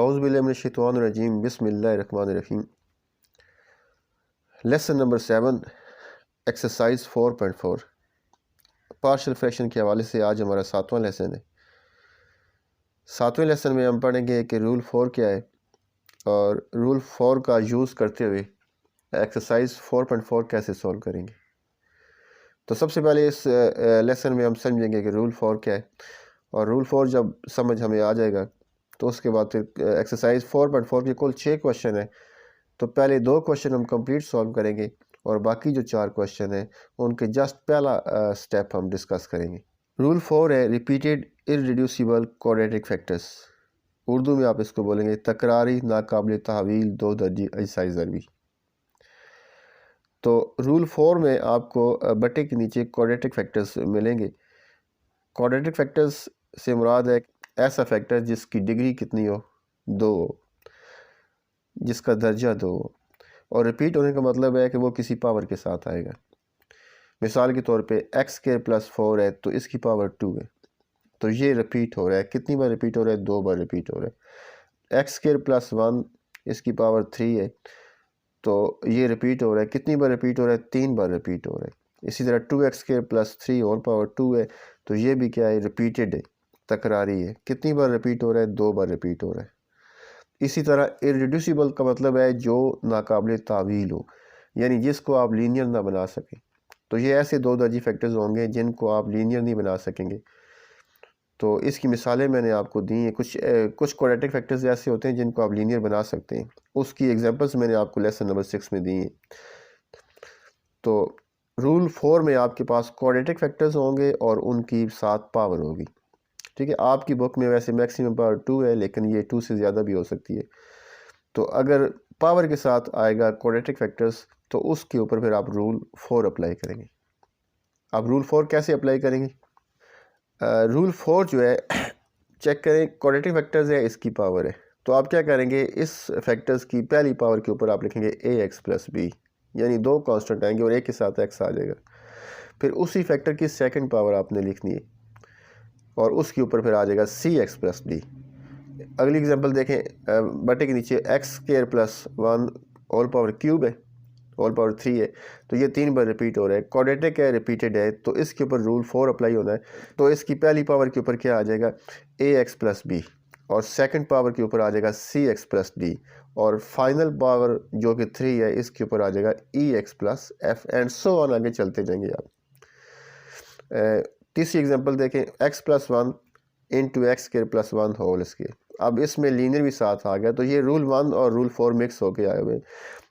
औज़ुबिल्लाहिमिनश्शैतानिर्रजीम बिस्मिल्लाहिर्रहमानिर्रहीम। Lesson number 7 exercise 4.4 partial fraction के हवाले से आज हमारा 7वां लेसन है। 7वें लेसन में हम पढ़ेंगे कि रूल 4 क्या है और रूल 4 का यूज़ करते हुए एक्सरसाइज 4.4 कैसे सॉल्व करेंगे। तो सबसे पहले इस लेसन में हम समझेंगे कि रूल 4 क्या है और रूल 4 जब समझ हमें आ जाएगा तो उसके बाद फिर एक्सरसाइज 4.4 के कुल 6 क्वेश्चन है। तो पहले 2 क्वेश्चन हम कंप्लीट सॉल्व करेंगे और बाकी जो 4 क्वेश्चन हैं उनके जस्ट पहला स्टेप हम डिस्कस करेंगे। रूल 4 है repeated irreducible quadratic factors. Urdu में आप इसको बोलेंगे तकरारी नाकाबिल तहवील दो दर्जी अजसाई ज़रबी। तो रूल 4 में आपको बटे के नीचे क्वाड्रेटिक फैक्टर्स मिलेंगे। क्वाड्रेटिक फैक्टर्स से मुराद है ऐसा फैक्टर जिसकी डिग्री कितनी हो, 2 हो, जिसका दर्जा 2 हो, और रिपीट होने का मतलब है कि वो किसी पावर के साथ आएगा। मिसाल के तौर पे x² + 4 है तो इसकी पावर 2 है, तो ये रिपीट हो रहा है। कितनी बार रिपीट हो रहा है? 2 बार रिपीट हो रहा है। x² + 1 इसकी पावर 3 है, तो ये रिपीट हो रहा है। कितनी बार रिपीट हो रहा है? 3 बार रिपीट हो रहा है। इसी तरह 2x² + 3 होल पावर 2 है, तो ये भी क्या है? रिपीटेड है, तकरारी है। कितनी बार रिपीट हो रहा है? 2 बार रिपीट हो रहा है। इसी तरह इररिड्यूसिबल का मतलब है जो नाकाबिल तावील हो, यानी जिसको आप लीनियर ना बना सकें। तो ये ऐसे 2 दर्जी फैक्टर्स होंगे जिनको आप लीनियर नहीं बना सकेंगे। तो इसकी मिसालें मैंने आपको दी हैं। कुछ क्वाड्रेटिक फैक्टर्स ऐसे होते हैं जिनको आप लीनियर बना सकते हैं, उसकी एग्जांपल्स मैंने आपको लेसन नंबर 6 में दी हैं। तो रूल 4 में आपके पास क्वाड्रेटिक फैक्टर्स होंगे और उनकी 7 पावर होगी। ठीक है, आपकी बुक में वैसे मैक्सिमम पावर 2 है, लेकिन ये 2 से ज़्यादा भी हो सकती है। तो अगर पावर के साथ आएगा क्वाड्रेटिक फैक्टर्स तो उसके ऊपर फिर आप रूल 4 अप्लाई करेंगे। आप रूल 4 कैसे अप्लाई करेंगे? रूल 4 जो है चेक करें, क्वाड्रेटिक फैक्टर्स है, इसकी पावर है, तो आप क्या करेंगे? इस फैक्टर्स की पहली पावर के ऊपर आप लिखेंगे ax + b, यानी 2 कांस्टेंट आएंगे और एक के साथ x आ जाएगा। फिर उसी फैक्टर की सेकंड पावर आपने लिखनी है और उसके ऊपर फिर आ जाएगा cx + d। अगली एग्जांपल देखें, बटे के नीचे x² + 1 होल पावर क्यूब है, होल पावर 3 है, तो ये 3 बार रिपीट हो रहा है। क्वाड्रेटिक है, रिपीटेड है, तो इसके ऊपर रूल 4 अप्लाई होना है। तो इसकी पहली पावर के ऊपर क्या आ जाएगा? ax + b, और सेकंड पावर के ऊपर आ जाएगा cx + d, और फाइनल पावर जो कि 3 है इसके ऊपर आ जाएगा ex + f, and so on आगे चलते जाएंगे आप। तीसरी एग्जांपल देखें, x + 1 × x² + 1 होल स्क्वायर। अब इसमें लीनियर भी साथ आ गया, तो ये रूल 1 और रूल 4 मिक्स होके आए हुए।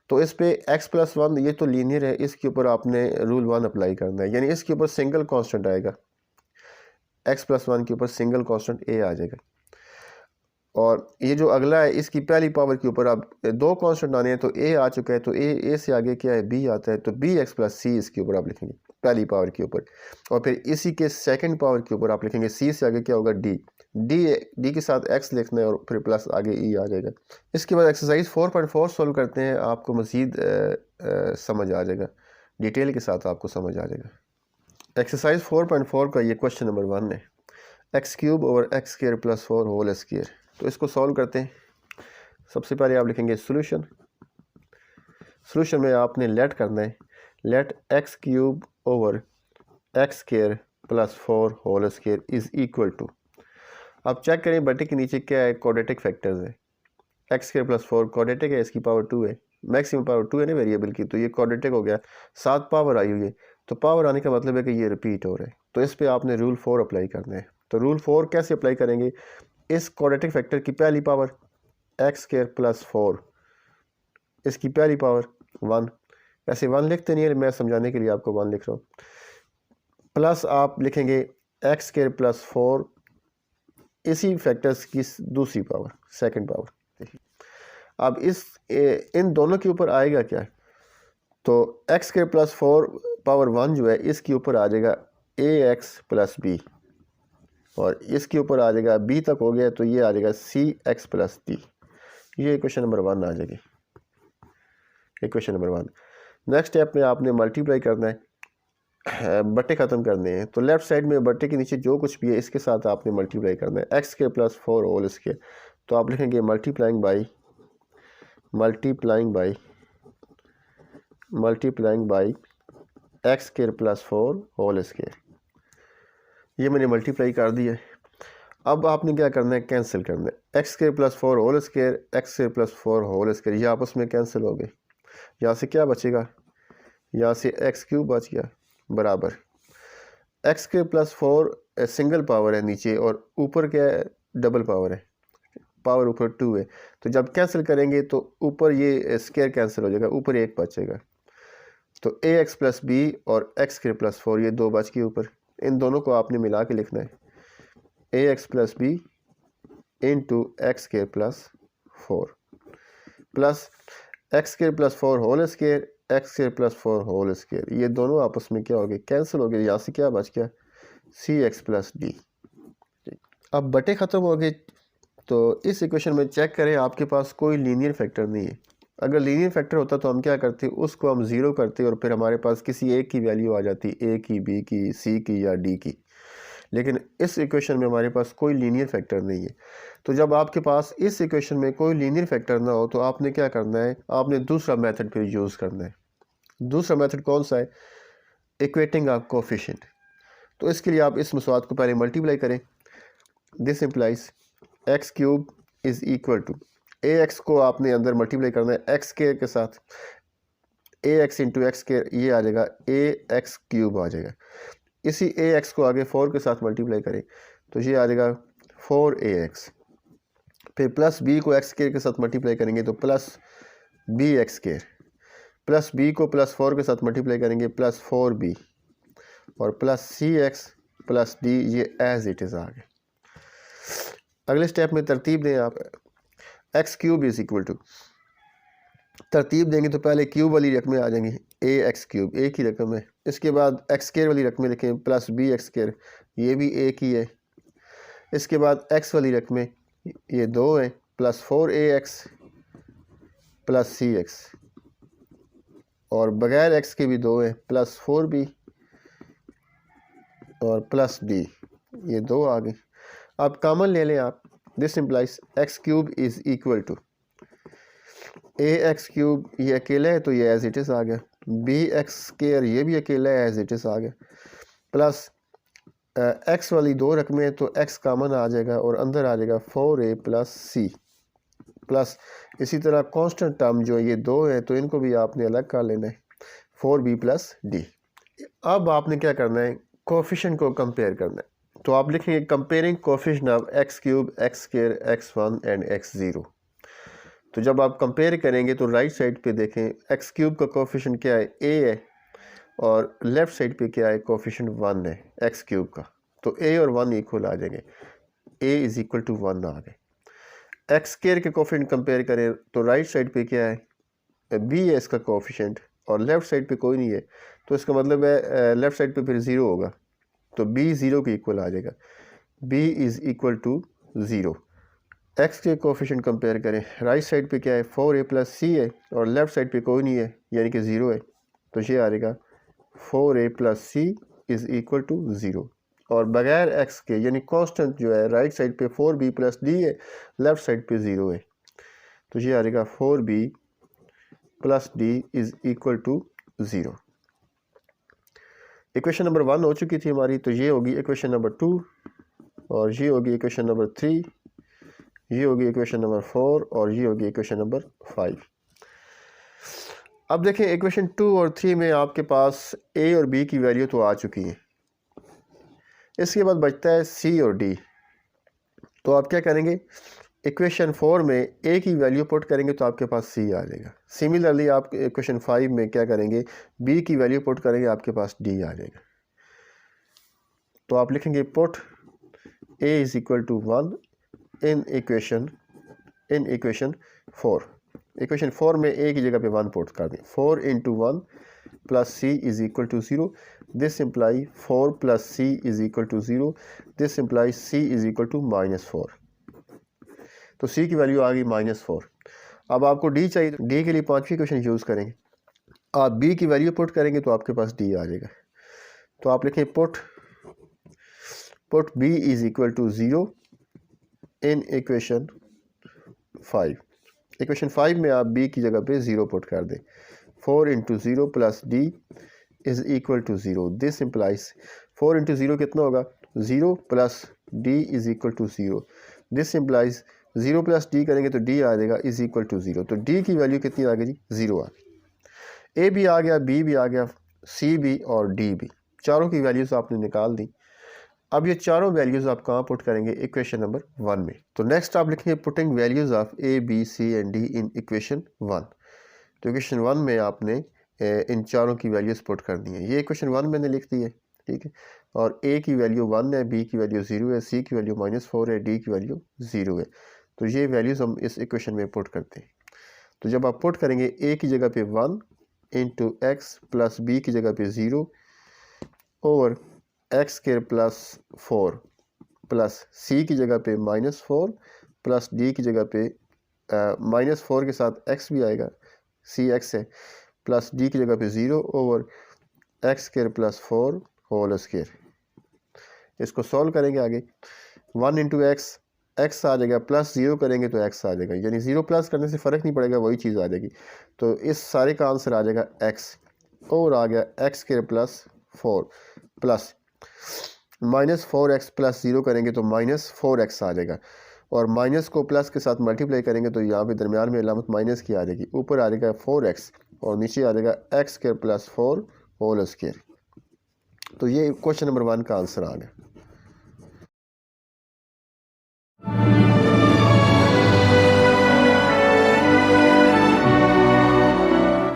तो इस पे x + 1 ये तो लीनियर है, इसके ऊपर आपने रूल 1 अप्लाई करना है, यानी इसके ऊपर सिंगल कांस्टेंट आएगा। x + 1 के ऊपर सिंगल कांस्टेंट a आ जाएगा, और ये जो अगला है इसकी पहली पावर के ऊपर आप 2 कांस्टेंट आने हैं, तो a आ चुका है, तो a से आगे क्या है? b आता है, तो bx + c इसके ऊपर आप लिखेंगे पहली पावर के ऊपर, और फिर इसी के सेकंड पावर के ऊपर आप लिखेंगे c से आगे क्या होगा? d के साथ x लिखना है और फिर प्लस आगे e आ जाएगा। इसके बाद एक्सरसाइज 4.4 सॉल्व करते हैं, आपको मज़ीद समझ आ जाएगा, डिटेल के साथ आपको समझ आ जाएगा। एक्सरसाइज 4.4 का ये क्वेश्चन नंबर 1 है, x³ / x² + 4 होल स्क्वायर। तो इसको सॉल्व करते हैं। सबसे पहले आप लिखेंगे सोल्यूशन। सोल्यूशन में आपने लेट करना है, let x³ / x² + 4 whole square is equal to. आप चेक करें बटे के नीचे क्या है? क्वाड्रेटिक फैक्टर्स है। x² + 4 क्वाड्रेटिक है, इसकी पावर 2 है, मैक्सिमम पावर 2 है ना वेरिएबल की, तो ये क्वाड्रेटिक हो गया। 7 पावर आई हुई है, तो पावर आने का मतलब है कि ये रिपीट हो रहा है, तो इस पे आपने रूल 4 अप्लाई करना है। तो रूल 4 कैसे अप्लाई करेंगे? इस क्वाड्रेटिक फैक्टर की पहली पावर x² + 4, इसकी पहली पावर 1, ऐसे 1 लिखते नहीं है, मैं समझाने के लिए आपको 1 लिख रहा हूँ, प्लस आप लिखेंगे x² + 4 इसी फैक्टर्स की दूसरी पावर, सेकंड पावर। अब इन दोनों के ऊपर आएगा क्या? तो x² + 4 पावर 1 जो है इसके ऊपर आ जाएगा ax + b, और इसके ऊपर आ जाएगा b तक हो गया, तो ये आ जाएगा cx + d। ये क्वेश्चन नंबर 1 आ जाएगी, ये क्वेश्चन नंबर 1। नेक्स्ट स्टेप में आपने मल्टीप्लाई करना है, बट्टे ख़त्म करने हैं, तो लेफ्ट साइड में बट्टे के नीचे जो कुछ भी है इसके साथ आपने मल्टीप्लाई करना है। x² + 4 होल स्क्वायर, तो आप लिखेंगे multiplying by x square plus 4 whole square. ये मैंने मल्टीप्लाई कर दिया। अब आपने क्या करना है, कैंसिल करना है। X square plus 4 whole square, x square plus 4 whole square, ये आपस में कैंसिल हो गए। यहाँ से क्या बचेगा, यहाँ से एक्स क्यूब बच गया बराबर x square plus 4 single power है नीचे और ऊपर क्या है, डबल पावर है, पावर ऊपर 2 है। तो जब कैंसिल करेंगे तो ऊपर ये स्क्वायर कैंसिल हो जाएगा, ऊपर एक बचेगा। तो ए एक्स प्लस बी और एक्स स्क्वायर प्लस 4 ये दो बच के ऊपर, इन दोनों को आपने मिला के लिखना है, a x plus b into x square plus 4 plus x square plus 4 whole square, x square plus 4 whole square, ये दोनों आपस में क्या हो गए, कैंसिल हो गए। यहाँ से क्या बच गया, सी एक्स प्लस डी। अब बटे ख़त्म हो गए। तो इस इक्वेशन में चेक करें, आपके पास कोई लीनियर फैक्टर नहीं है। अगर लीनियर फैक्टर होता तो हम क्या करते, उसको हम ज़ीरो करते और फिर हमारे पास किसी एक की वैल्यू आ जाती, ए की, बी की, सी की या डी की। लेकिन इस इक्वेशन में हमारे पास कोई लीनियर फैक्टर नहीं है। तो जब आपके पास इस इक्वेशन में कोई लीनियर फैक्टर ना हो तो आपने क्या करना है, आपने दूसरा मेथड फिर यूज़ करना है। दूसरा मेथड कौन सा है, इक्वेटिंग ऑफ कोफिशिएंट। तो इसके लिए आप इस मसवाद को पहले मल्टीप्लाई करें। This implies x cube is equal to, a x को आपने अंदर मल्टीप्लाई करना है एक्स स्क्वायर के साथ, ए एक्स इंटू एक्स स्क्वायर, ये आ जाएगा ए एक्स क्यूब आ जाएगा। इसी ए एक्स को आगे 4 के साथ मल्टीप्लाई करें तो ये आ जाएगा 4ax। फिर प्लस बी को एक्स स्क्वायर के साथ मल्टीप्लाई करेंगे तो plus b x square, plus b को प्लस 4 के साथ मल्टीप्लाई करेंगे प्लस 4b, और plus c x plus d, ये एज इट इज़ आ गए। अगले स्टेप में तरतीब दें आप, x cube is equal to, तरतीब देंगे तो पहले क्यूब वाली रकमें आ जाएंगी, ए एक्स क्यूब एक ही रकम है। इसके बाद एक्स स्क्वायर वाली रकमें लिखें प्लस बी एक्स स्क्वायर, ये भी एक ही है। इसके बाद एक्स वाली रकमें ये दो हैं, plus 4ax plus c x, और बगैर एक्स के भी दो हैं, प्लस 4b और प्लस डी, ये दो आ गई। अब कॉमन ले लें आप, this implies x cube is equal to a x cube, ये अकेला है तो ये एज इट इज़ आ गया, बी एक्स स्क्वायर ये भी अकेला है एज इट इज़ आ गया, प्लस एक्स वाली दो रकमें हैं तो एक्स कॉमन आ जाएगा और अंदर आ जाएगा 4a प्लस सी, प्लस इसी तरह कांस्टेंट टर्म जो ये दो है तो इनको भी आपने अलग कर लेना है, 4b प्लस डी। अब आपने क्या करना है, कोफिशिएंट को कंपेयर करना है। तो आप लिखेंगे comparing coefficient of x cube, x square, x1 and x0। तो जब आप कंपेयर करेंगे तो राइट साइड पे देखें, एक्स क्यूब का कोफिशिएंट क्या है, a है, और लेफ़्ट साइड पे क्या है, कोफिशिएंट 1 है एक्स क्यूब का। तो a और 1 इक्वल आ जाएंगे, a इज़ इक्वल टू 1 आ गए। एक्स स्क्वायर के कोफिशिएंट कंपेयर करें तो राइट साइड पे क्या है, b है इसका कोफिशिएंट, और लेफ़्ट साइड पे कोई नहीं है, तो इसका मतलब है लेफ़्ट साइड पे फिर 0 होगा, तो b 0 के इक्वल आ जाएगा, b is equal to 0। X के कोफिशिएंट कंपेयर करें, राइट साइड पे क्या है, 4a प्लस सी है, और लेफ़्ट साइड पे कोई नहीं है यानी कि 0 है, तो ये आ जाएगा 4a plus c is equal to 0। और बगैर एक्स के यानी कांस्टेंट जो है, राइट साइड पे 4b प्लस डी है, लेफ़्ट साइड पे 0 है, तो ये आ जाएगा 4b plus d is equal to 0। Equation number 1 हो चुकी थी हमारी, तो ये होगी इक्वेशन नंबर 2, और ये होगी इक्वेशन नंबर 3, ये होगी इक्वेशन नंबर 4, और ये होगी इक्वेशन नंबर 5। अब देखें इक्वेशन 2 और 3 में आपके पास a और b की वैल्यू तो आ चुकी है, इसके बाद बचता है c और d। तो आप क्या करेंगे, इक्वेशन 4 में a की वैल्यू पुट करेंगे तो आपके पास c आ जाएगा। सिमिलरली आप इक्वेशन 5 में क्या करेंगे, b की वैल्यू पुट करेंगे, आपके पास d आ जाएगा। तो आप लिखेंगे put a is equal to 1 in equation 4। Equation 4 में a की जगह पे 1 पुट कर दें, 4 into 1 plus c is equal to 0। This imply 4 plus c is equal to 0। This imply c is equal to -4। तो c की वैल्यू आ गई -4। अब आपको d चाहिए, तो d के लिए 5वीं इक्वेशन यूज़ करेंगे। आप b की वैल्यू पुट करेंगे तो आपके पास d आ जाएगा। तो आप लिखें put b is equal to 0 in equation 5। Equation 5 में आप b की जगह पे 0 पुट कर दें। 4 into 0 plus d is equal to 0। This implies 4 into 0 कितना होगा, 0 plus d is equal to 0। This implies 0 plus d करेंगे तो डी आ जाएगा इज़ इक्वल टू 0। तो डी की वैल्यू कितनी आ गई जी, 0 आ गई। ए भी आ गया, बी भी आ गया, सी भी और डी भी, चारों की वैल्यूज़ आपने निकाल दी। अब ये चारों वैल्यूज़ आप कहाँ पुट करेंगे, इक्वेशन नंबर 1 में। तो नेक्स्ट आप लिखेंगे putting values of a b c and d in equation 1। तो इक्वेशन 1 में आपने इन चारों की वैल्यूज़ पुट करनी है। ये इक्वेशन 1 मैंने लिख दी है, ठीक है। और ए की वैल्यू 1 है, बी की वैल्यू 0 है, सी की वैल्यू -4 है, डी की वैल्यू 0 है। तो ये वैल्यूज़ हम इस इक्वेशन में पुट करते हैं। तो जब आप पुट करेंगे ए की जगह पे 1 इंटू एक्स प्लस बी की जगह पे 0 over x square plus 4 plus c की जगह पे -4 प्लस डी की जगह पे -4 के साथ एक्स भी आएगा, सी एक्स है, प्लस डी की जगह पे 0 over x square plus 4 whole square. इसको सॉल्व करेंगे आगे। 1 इंटू एक्स, एक्स आ जाएगा, प्लस 0 करेंगे तो एक्स आ जाएगा, यानी 0 प्लस करने से फ़र्क नहीं पड़ेगा, वही चीज़ आ जाएगी। तो इस सारे का आंसर आ जाएगा एक्स, और आ गया x square plus 4 plus -4x plus 0 करेंगे तो -4x आ जाएगा, और माइनस को प्लस के साथ मल्टीप्लाई करेंगे तो यहाँ पे दरमियान में अलामत माइनस की आ जाएगी, ऊपर आ जाएगा 4x और नीचे आ जाएगा x square plus 4 whole square. तो ये क्वेश्चन नंबर 1 का आंसर आ गया।